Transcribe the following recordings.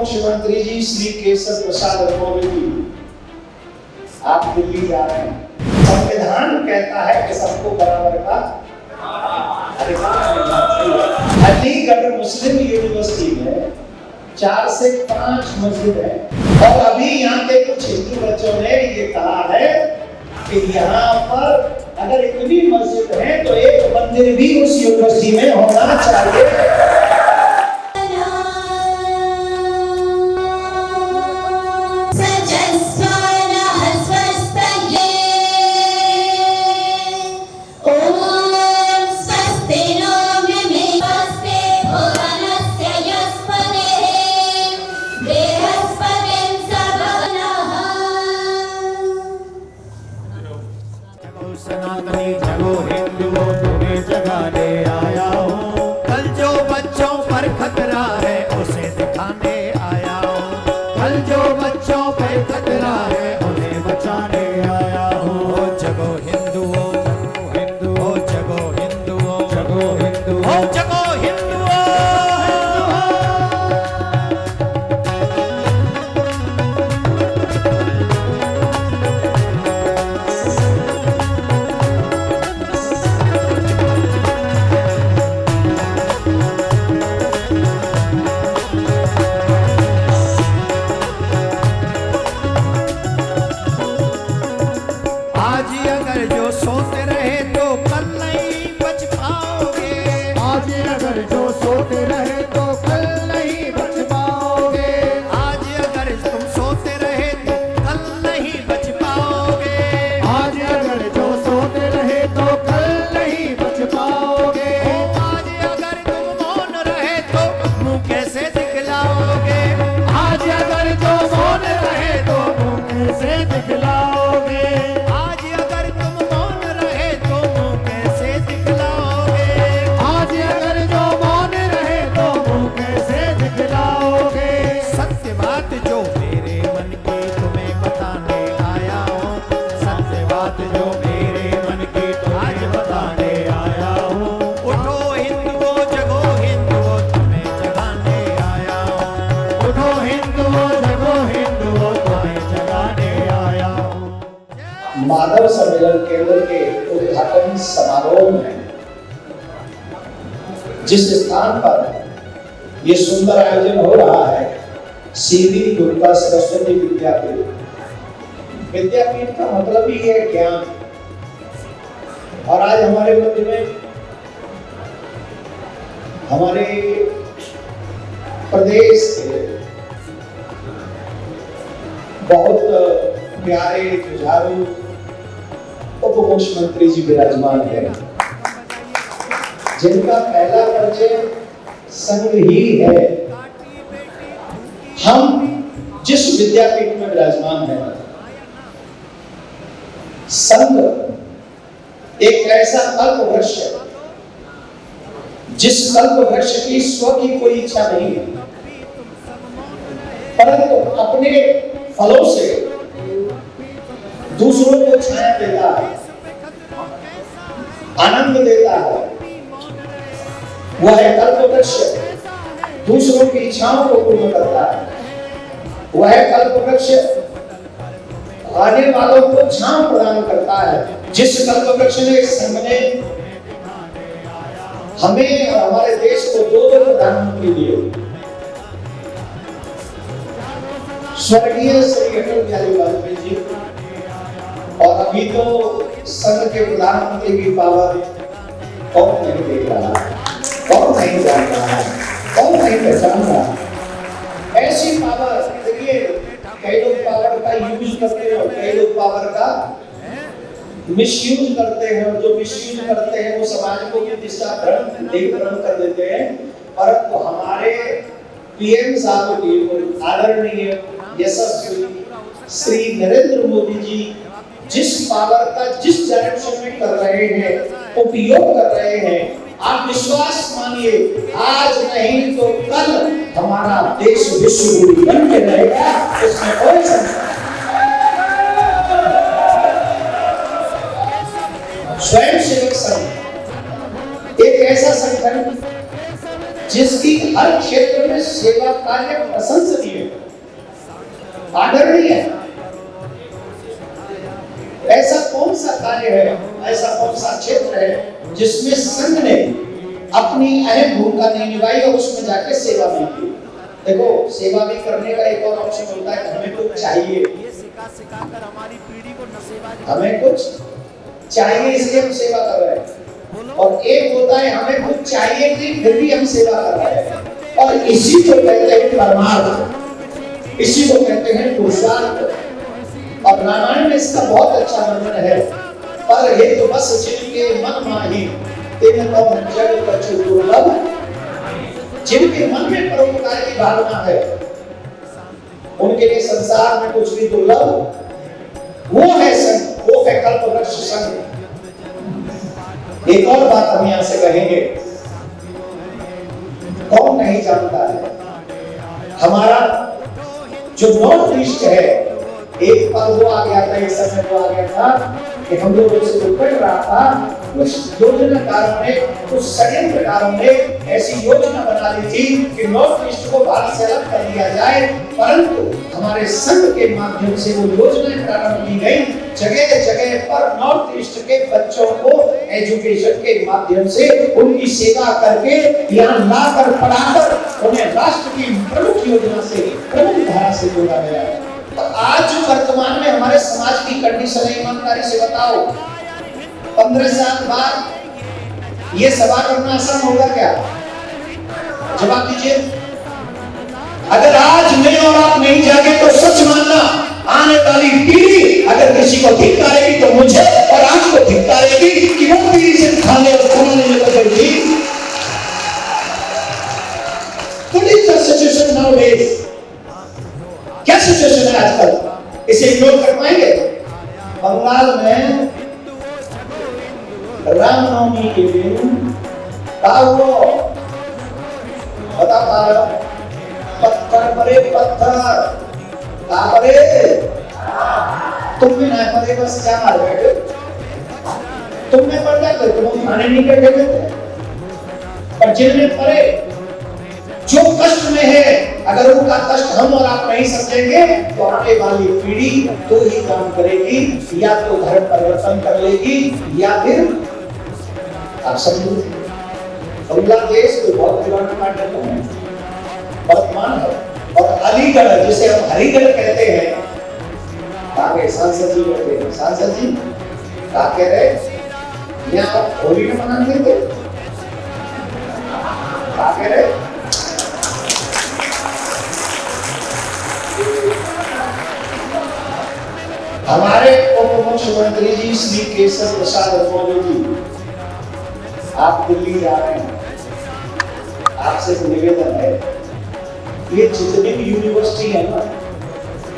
मुख्यमंत्री जी श्री केशव प्रसाद मौर्य जी, आप दिल्ली जा रहे हैं। संविधान कहता है कि सबको बराबर का अधिकार मिलना चाहिए। अलीगढ़ मुस्लिम यूनिवर्सिटी में 4 से 5 मस्जिद है और अभी यहाँ के कुछ हिंदू बच्चों ने ये कहा है कि यहाँ पर अगर इतनी मस्जिद है तो एक मंदिर भी उस यूनिवर्सिटी में होना चाहिए। सनातनी जगो हिंदुओं तुम्हें जगाने आया हूँ। कल जो बच्चों पर खतरा है उसे दिखाने आया हूँ। कल जो बच्चों पर खतरा है उन्हें बचाने आया हूँ। जगो हिंदुओं हिंदुओं जगो हिंदुओं जगो हिंदुओं जगो हिंदुओं। सोते रहे तो कल नहीं बच पाओगे। आज अगर जो सोते रहे तो कल नहीं बच पाओगे। आज अगर तुम सोते रहे तो कल नहीं बच पाओगे। आज अगर जो सोते रहे तो कल नहीं बच पाओगे। आज अगर तुम मौन रहे तो मुंह कैसे दिखलाओगे। आज अगर जो मौन रहे तो मुंह कैसे दिखलाओगे। माधव सम्मेलन केंद्र के उद्घाटन समारोह में जिस स्थान पर यह सुंदर आयोजन हो रहा है, सीधी दुर्गा सरस्वती विद्यापीठ। विद्यापीठ का मतलब ही है ज्ञान। और आज हमारे मध्य में हमारे प्रदेश के बहुत प्यारे जुझारू उप मुख्यमंत्री जी विराजमान है, जिनका पहला परिचय संघ ही है। हम जिस विद्यापीठ में विराजमान हैं, संघ एक ऐसा कल्प वृक्ष है जिस कल्प वृक्ष की स्व की कोई इच्छा नहीं है, परंतु अपने फलों से दूसरों को छाया देता है, आनंद देता है। वह कल्प वृक्ष दूसरों की इच्छाओं को पूर्ण करता है। वह कल्प वृक्ष आने वालों को छांव प्रदान करता है। जिस कल्प वृक्ष ने संघ ने हमें और हमारे देश को 2 प्रधानमंत्री दिए, स्वर्गीय श्री अटल बिहारी वाजपेयी जी, और अभी तो संघ के प्रधानमंत्री की पावर कौन नहीं देख रहा, कौन नहीं जान रहा, कौन नहीं पहचान रहा। ऐसी पावर, देखिए कई लोग पावर का यूज करते हैं और कई लोग पावर का मिसयूज करते हैं, और जो मिसयूज करते हैं वो समाज को दिशा भ्रम कर देते हैं। परंतु हमारे पीएम साहब की आदरणीय यशस्वी श्री नरेंद्र मोदी जी जिस पावर का जिस डायरेक्शन में कर रहे हैं, उपयोग कर रहे हैं, आप विश्वास मानिए आज नहीं तो कल हमारा देश विश्व गुरु बन के रहेगा, इसमें कोई संशय नहीं। स्वयं सेवक संघ एक ऐसा संगठन जिसकी हर क्षेत्र में सेवा कार्य प्रशंसनीय आदरणीय है। ऐसा कौन सा कार्य है, ऐसा कौन सा क्षेत्र है जिसमें संघ ने अपनी अहम भूमिका नहीं निभाई और उसमें जाके सेवा नहीं की। देखो, सेवा भी करने का एक और ऑप्शन होता है, हमें कुछ चाहिए, हमें कुछ चाहिए इसलिए हम सेवा कर रहे हैं, और एक होता है हमें कुछ चाहिए थी फिर भी हम सेवा कर रहे हैं, और इसी को कहते हैं परमार्थ, इसी को कहते हैं पुरुषार्थ। और रामायण में इसका बहुत अच्छा वर्णन है। पर हे तो बस जिनके मन माही तेन कौन जग कछु दुर्लभ, जिनके मन में परोपकार की भावना है उनके लिए संसार में कुछ भी दुर्लभ वो है संघ, वो है कल्पवृक्ष संघ। एक और बात हम यहां से कहेंगे, कौन नहीं जानता है हमारा जो नॉर्थ ईस्ट है, एक पल वो आ गया था, एक समय वो आ गया था कि हम लोगों से जो कट रहा था, कुछ योजनाकारों ने, कुछ षड्यंत्रकारों ने ऐसी योजना बना ली थी कि नॉर्थ ईस्ट को भारत से अलग कर दिया जाए, परंतु हमारे संघ के माध्यम से वो योजनाएं प्रारंभ की गई। जगह जगह पर नॉर्थ ईस्ट के बच्चों को एजुकेशन के माध्यम से उनकी सेवा करके यहाँ लाकर पढ़ाकर उन्हें राष्ट्र की प्रमुख योजना से, प्रमुख धारा से जोड़ा गया है। तो आज वर्तमान में हमारे समाज की कंडीशन है, ईमानदारी से बताओ, 15 साल बाद ये सवाल करना आसान होगा क्या? जवाब दीजिए। अगर आज मैं और आप नहीं जागे तो सच मानना, आने वाली पीढ़ी अगर किसी को धिक्कारेगी तो मुझे और आपको धिक्कारेगी कि वो पीढ़ी से खाने और कमाने में बदल गई। सिचुएशन नाउडेज, क्या सिचुएशन है आजकल, इसे इग्नोर कर पाएंगे? बंगाल में रामनवमी के दिन बता पा रहा, पत्थर परे पत्थर का परे, तुम भी ना परे बस क्या मार बैठे, तुम में पड़ जाते, तुम खाने नहीं करते थे, पर जिनमें परे जो कष्ट में है, अगर उनका कष्ट हम और आप नहीं समझेंगे तो आने वाली पीढ़ी तो ही काम करेगी, या तो धर्म परिवर्तन कर लेगी या फिर आप समझो बांग्लादेश तो बहुत पुराना पार्टी है, वर्तमान है। और अलीगढ़ जिसे हम हरिगढ़ कहते हैं, आगे सांसद जी कहते हैं, सांसद जी क्या कह रहे, यहाँ होली में मनाते थे, क्या कह रहे, हमारे उप मुख्यमंत्री जी श्री केशव प्रसाद मौर्य जी, आप दिल्ली जा रहे हैं, आपसे निवेदन है, ये जितनी भी यूनिवर्सिटी है ना,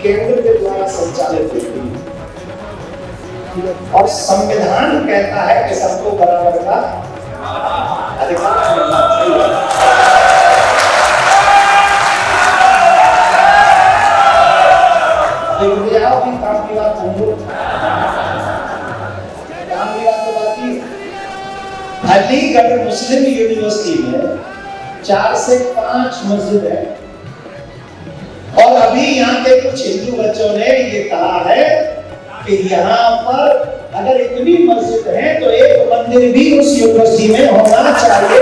केंद्र के द्वारा संचालित होती है और संविधान कहता है कि सबको बराबर का अधिकार मिलना चाहिए। काम की बात समझो, काम की बात तो बाकी। अलीगढ़ मुस्लिम यूनिवर्सिटी में 4 से 5 मस्जिद है, और अभी यहाँ के कुछ हिंदू बच्चों ने ये कहा है कि यहाँ पर अगर इतनी मस्जिद है तो एक मंदिर भी उस यूनिवर्सिटी में होना चाहिए।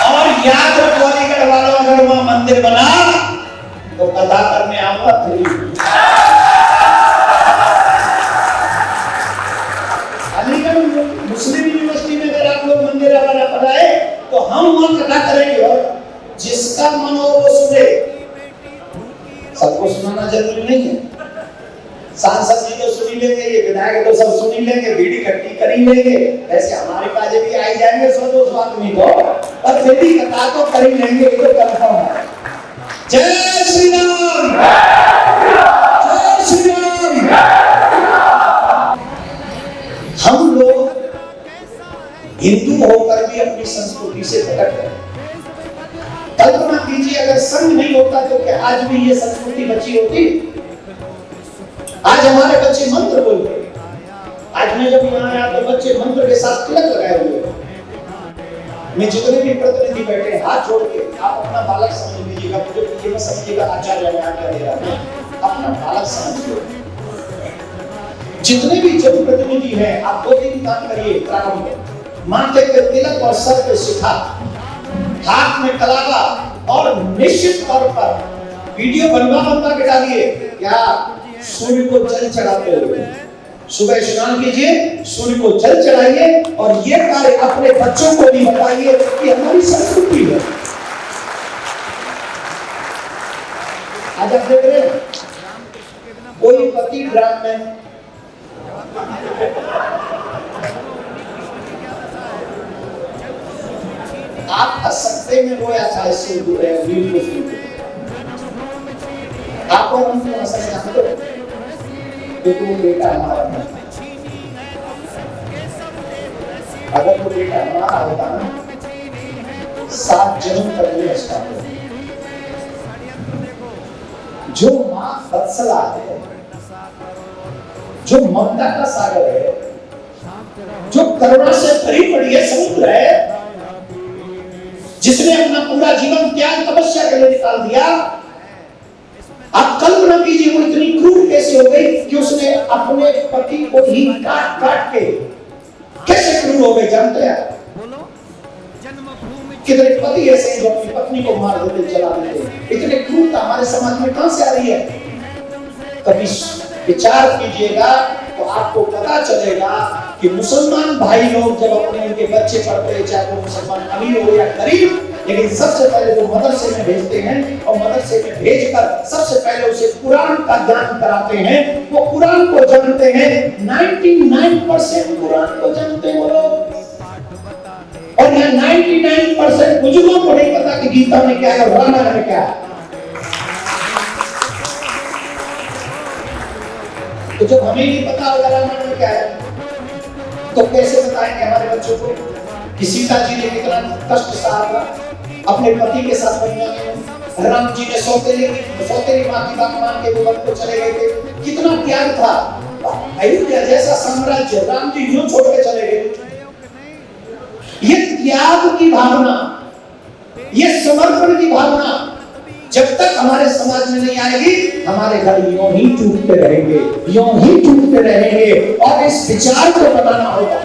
और याद रखो अलीगढ़ वालों, अगर वहां मंदिर बना तो कथा करने आऊंगा फ्री। अलीगढ़ मुस्लिम यूनिवर्सिटी में अगर आप लोग मंदिर वाला बनाए तो हम वहां कथा करेंगे, और जिसका मन हो वो सुने। सबको सुनाना जरूरी नहीं है, सांसद जी तो सुनी लेंगे, ये विधायक तो सब सुनी लेंगे, भीड़ इकट्ठी कर ही लेंगे, ऐसे हमारे पास भी आई जाएंगे 100-200 आदमी को, और फिर भी कथा तो कर ही लेंगे, ये तो कंफर्म है। जय श्री राम, जय श्री राम। हम लोग हिंदू होकर भी अपनी संस्कृति से भटक गए। कल्पना कीजिए अगर संघ नहीं होता तो क्या आज भी ये संस्कृति बची होती? आज हमारे बच्चे मंत्र बोलते, आज मैं जब यहाँ आया तो बच्चे मंत्र के साथ तिलक लगाए हुए हैं। मैं जितने भी प्रतिनिधि बैठे हैं हाथ जोड़ के आप अपना बालक समझ लीजिएगा, मुझे ये मत समझिएगा आचार्य बयान कर दे रहा है, अपना बालक समझिए। जितने भी जन प्रतिनिधि हैं आप 2-3 काम करिए। प्रारंभ माथे पे तिलक और सर पे शिखा, हाथ में कलावा और निश्चित तौर पर वीडियो बनवा के डालिए। क्या सूर्य को जल चढ़ाते हुए सुबह स्नान कीजिए, सूर्य को जल चढ़ाइए और ये कार्य अपने बच्चों को भी बताइए कि हमारी संस्कृति है। आज आप देख रहे हैं कोई पति ड्राम में आप हंस सकते में रोया था इससे वीडियो सुनते आप और हम तो हंसने जानते हो कि तू बेटा हमारा है। अगर वो बेटा हमारा होता ना 7 जन्म तक नहीं हंसता। जो माँ वत्सला है, जो ममता का सागर है, जो करुणा से भरी पड़ी है समुद्र है, जिसने अपना पूरा जीवन त्याग तपस्या के लिए निकाल दिया, आप कल्पना कीजिए वो इतनी क्रूर कैसे हो गई कि उसने अपने पति को ही काट काट के कैसे क्रूर हो गई जानते हैं? कितने पति ऐसे हैं जो अपनी पत्नी को मार देते, जला देते। इतने क्रूरता हमारे समाज में कहां से आ रही है? कभी विचार कीजिएगा तो आपको पता चलेगा कि मुसलमान भाई लोग जब अपने उनके बच्चे पढ़ते हैं, चाहे वो मुसलमान अमीर हो या गरीब, लेकिन सबसे पहले वो मदरसे में भेजते हैं और मदरसे में भेजकर सबसे पहले उसे कुरान का ज्ञान कराते हैं। वो कुरान को जानते हैं, 99% कुरान को जानते हैं वो लोग। और यहाँ 99% बुजुर्गों को नहीं पता कि गीता में क्या है और रामायण में क्या है। तो जब हमें नहीं पता होगा रामायण में क्या है तो कैसे बताएंगे हमारे बच्चों को कि सीता जी ने कितना कष्ट सहा था अपने पति के साथ बनने में। राम जी ने सौतेली माँ की बात मान के वो वन को चले गए थे, कितना त्याग था। अयोध्या जैसा साम्राज्य राम जी यूं छोड़ के चले गए। ये त्याग की भावना, ये समर्पण की भावना जब तक हमारे समाज में नहीं आएगी, हमारे घर यूं ही टूटते रहेंगे, यूं ही टूटते रहेंगे। और इस विचार को बनाना होगा,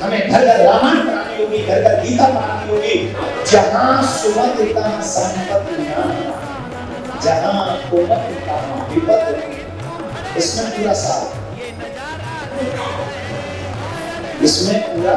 हमें घर घर रामायण पढ़ानी होगी, घर घर गीता पढ़ानी होगी। जहां सुमति का संपत्ति न, जहां कुमति का विपद, इसमें पूरा साथ, इसमें पूरा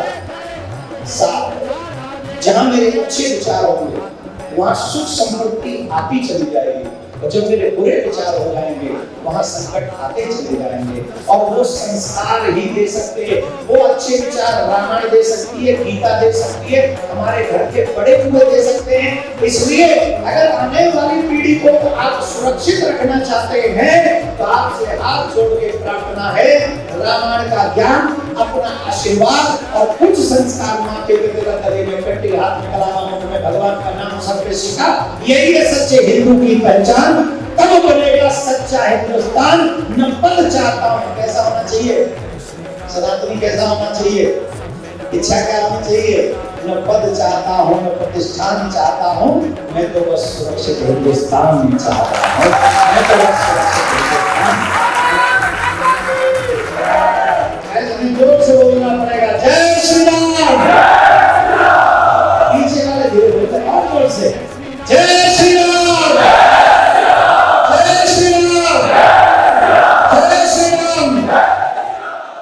साथ। जहां मेरे अच्छे विचार होंगे वहां सुख समृद्धि आती चली जाएगी, और जब मेरे बुरे विचार हो जाएंगे वहां संकट आते चले जाएंगे। और वो संस्कार ही दे सकते हैं, वो अच्छे विचार रामायण दे सकती है, गीता दे सकती है, हमारे घर के बड़े बुरे दे सकते हैं। इसलिए अगर आने वाली पीढ़ी को आप सुरक्षित रखना चाहते हैं तो आपसे हाथ जोड़ के प्रार्थना है, रामायण का ज्ञान, अपना आशीर्वाद और कुछ संस्कार माँ के गले में कट्टी, हाथ में कलावा, मुंह में भगवान का नाम सब पे सीखा। यही है सच्चे हिंदू की पहचान। तब बनेगा सच्चा हिंदुस्तान। न पद चाहता हूँ, कैसा होना चाहिए सनातनी, कैसा होना चाहिए, इच्छा क्या होनी चाहिए? न पद चाहता हूँ, न प्रतिष्ठान चाहता हूँ, मैं तो बस सुरक्षित हिंदुस्तान चाहता हूँ। मैं तो बस सुरक्षित